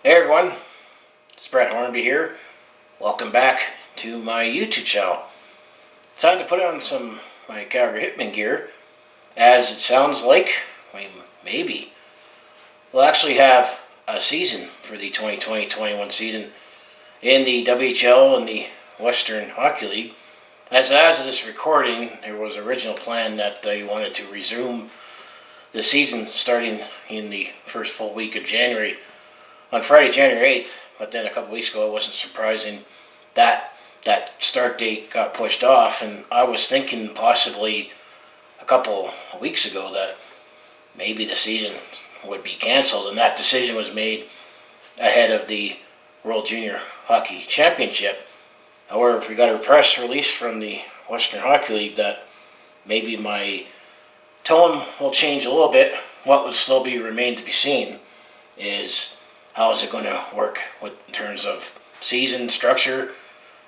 Hey everyone, it's Brett Hornby here. Welcome back to my YouTube channel. Time to put on some my Calgary Hitmen gear, as it sounds like maybe we'll actually have a season for the 2020-21 season in the WHL and the Western Hockey League. As of this recording, there was an original plan that they wanted to resume the season starting in the first full week of January on Friday, January 8th, but then a couple weeks ago it wasn't surprising that that start date got pushed off, and I was thinking possibly a couple of weeks ago that maybe the season would be cancelled, and that decision was made ahead of the World Junior Hockey Championship. However, if we got a press release from the Western Hockey League that maybe my tone will change a little bit, what would still remain to be seen is how is it going to work in terms of season structure,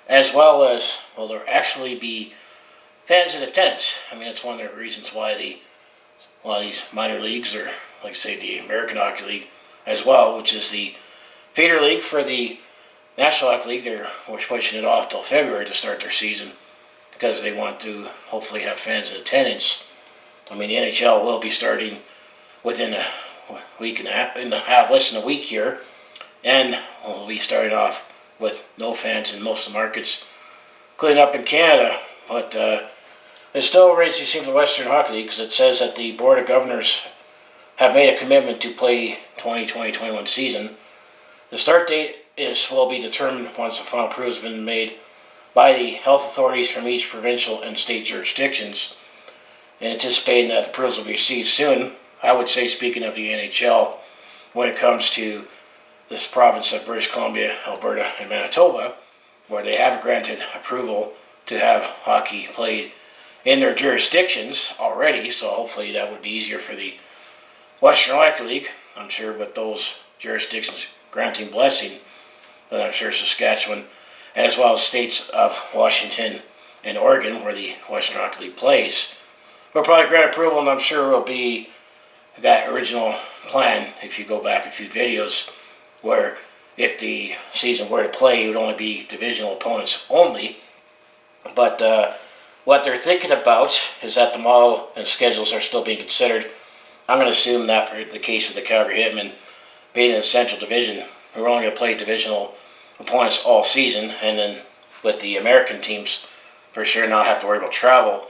as well as will there actually be fans in attendance? I mean, it's one of the reasons why these minor leagues, or like say the American Hockey League as well, which is the feeder league for the National Hockey League, they're pushing it off till February to start their season because they want to hopefully have fans in attendance. I mean, the NHL will be starting within a week and a half, less than a week here, and we'll be starting off with no fans in most of the markets, including up in Canada. But there's still a race to see for the Western Hockey League, because it says that the Board of Governors have made a commitment to play 2020-21 season. The start date will be determined once the final approval has been made by the health authorities from each provincial and state jurisdictions, and anticipating that approvals will be received soon. I would say, speaking of the NHL, when it comes to this province of British Columbia, Alberta, and Manitoba, where they have granted approval to have hockey played in their jurisdictions already, so hopefully that would be easier for the Western Hockey League, I'm sure, with those jurisdictions granting blessing. Then I'm sure Saskatchewan, as well as states of Washington and Oregon, where the Western Hockey League plays, will probably grant approval, and I'm sure will be that original plan, if you go back a few videos, where if the season were to play, it would only be divisional opponents only. But what they're thinking about is that the model and schedules are still being considered. I'm going to assume that for the case of the Calgary Hitmen, being in the Central Division, we're only going to play divisional opponents all season, and then with the American teams, for sure not have to worry about travel.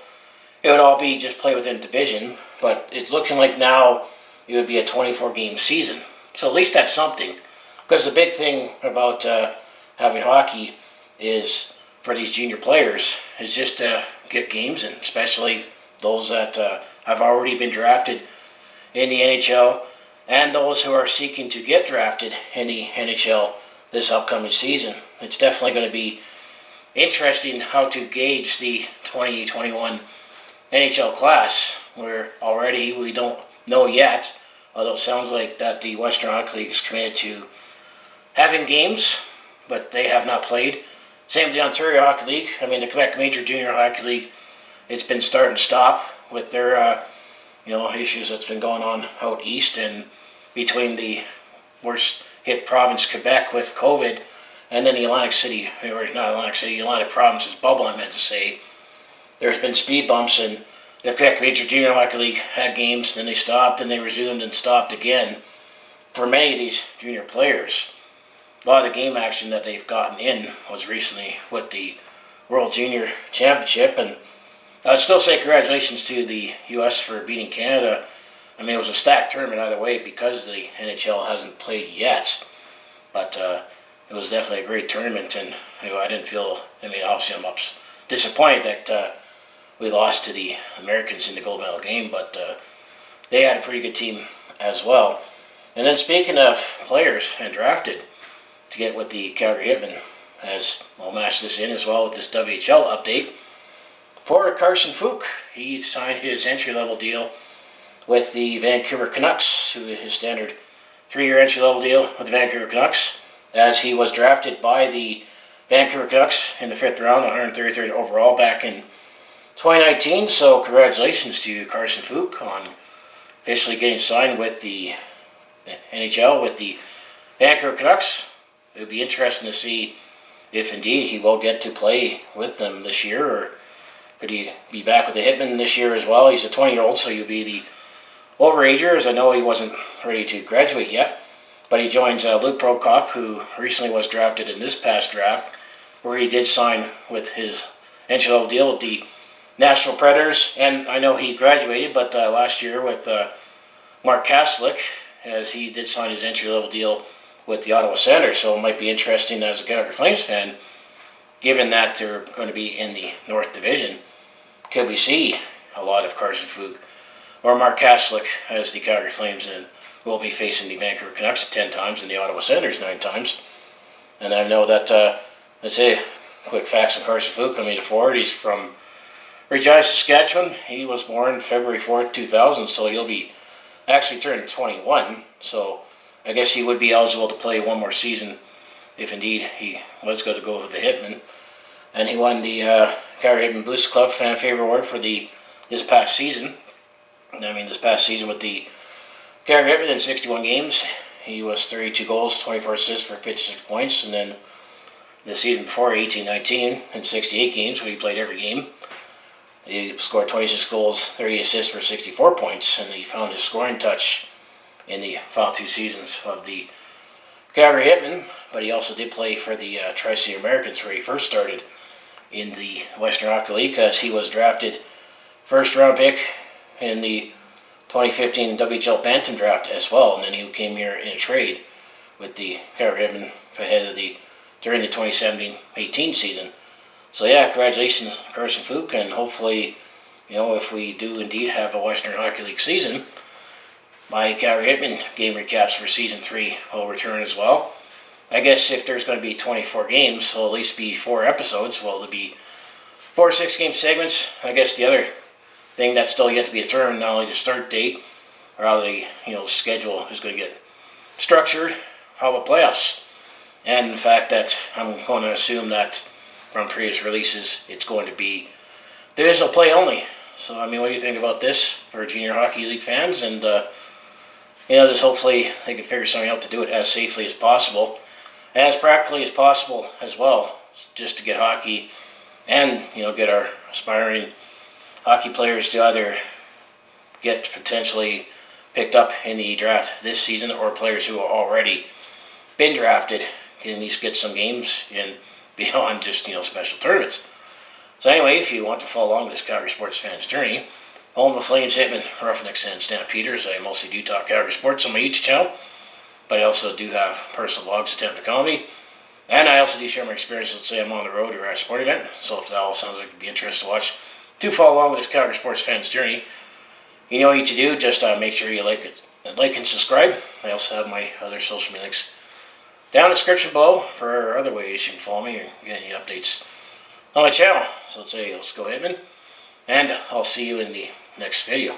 It would all be just play within division, but it's looking like now it would be a 24-game season. So at least that's something. Because the big thing about having hockey is, for these junior players, is just to get games in, especially those that have already been drafted in the NHL and those who are seeking to get drafted in the NHL this upcoming season. It's definitely going to be interesting how to gauge the 2021 NHL class, where already we don't know yet, although it sounds like that the Western Hockey League is committed to having games, but they have not played. Same with the Ontario Hockey League. I mean, the Quebec Major Junior Hockey League, it's been start and stop with their issues that's been going on out east, and between the worst hit province Quebec with COVID, and then the Atlantic City, or not Atlantic City, Atlantic Province's bubble, I meant to say. There's been speed bumps, and the Quebec Major Junior Hockey League had games, then they stopped, and they resumed and stopped again. For many of these junior players, a lot of the game action that they've gotten in was recently with the World Junior Championship, and I'd still say congratulations to the U.S. for beating Canada. I mean, it was a stacked tournament either way because the NHL hasn't played yet, but it was definitely a great tournament, and I didn't feel, obviously I'm disappointed that we lost to the Americans in the gold medal game, but they had a pretty good team as well. And then speaking of players and drafted to get with the Calgary Hitmen, as I'll match this in as well with this WHL update, for Carson Focht, he signed his entry-level deal with the Vancouver Canucks, who is his standard 3-year entry-level deal with the Vancouver Canucks, as he was drafted by the Vancouver Canucks in the 5th round, 133rd overall back in 2019. So congratulations to Carson Focht on officially getting signed with the NHL, with the Vancouver Canucks, it would be interesting to see if indeed he will get to play with them this year, or could he be back with the Hitmen this year as well? He's a 20-year-old, so he'll be the overager, as I know he wasn't ready to graduate yet. But he joins Luke Prokop, who recently was drafted in this past draft, where he did sign with his NHL deal with the Nashville Predators. And I know he graduated, but last year with Mark Kastelic, as he did sign his entry-level deal with the Ottawa Senators. So it might be interesting as a Calgary Flames fan, given that they're going to be in the North Division. Could we see a lot of Carson Focht or Mark Kastelic as the Calgary Flames, and will be facing the Vancouver Canucks 10 times and the Ottawa Senators 9 times? And I know that, let's say, quick facts on Carson Focht. He's a forward. He's from Regina, Saskatchewan. He was born February 4th, 2000, so he'll be actually turning 21. So I guess he would be eligible to play one more season if indeed he was going to go with the Hitmen. And he won the Calgary Hitmen Boost Club Fan Favorite Award for this past season. This past season with the Calgary Hitmen in 61 games, he was 32 goals, 24 assists for 56 points. And then the season before, 18-19, in 68 games, where he played every game, he scored 26 goals, 30 assists for 64 points. And he found his scoring touch in the final 2 seasons of the Calgary Hitmen. But he also did play for the Tri-City Americans, where he first started in the Western Hockey League, because he was drafted first-round pick in the 2015 WHL Bantam draft as well, and then he came here in a trade with the Calgary Hitmen during the 2017-18 season. So yeah, congratulations, Carson Focht, and hopefully, if we do indeed have a Western Hockey League season, my Calgary Hitmen game recaps for Season 3 will return as well. I guess if there's going to be 24 games, so at least be 4 episodes. Well, there'll be 4 6-game segments. I guess the other thing that's still yet to be determined, not only the start date, or how the schedule is going to get structured, how about playoffs, and the fact that I'm going to assume that from previous releases it's going to be divisional play only. So what do you think about this for Junior Hockey League fans? And just hopefully they can figure something out to do it as safely as possible, and as practically as possible as well, just to get hockey and get our aspiring hockey players to either get potentially picked up in the draft this season, or players who have already been drafted can at least get some games in beyond just special tournaments. So anyway, if you want to follow along with this Calgary sports fans journey, follow the Flames, Hitmen, Roughnecks, and Stampeders. I mostly do talk Calgary sports on my YouTube channel, but I also do have personal blogs, attempt to comedy, and I also do share my experience. Let's say I'm on the road or at a sporting event. So if that all sounds like it'd be interesting to watch, to follow along with this Calgary sports fans journey, you know what you need to do. Just make sure you like and subscribe. I also have my other social media links down in the description below for other ways you can follow me or get any updates on my channel. So let's go Hitmen, and I'll see you in the next video.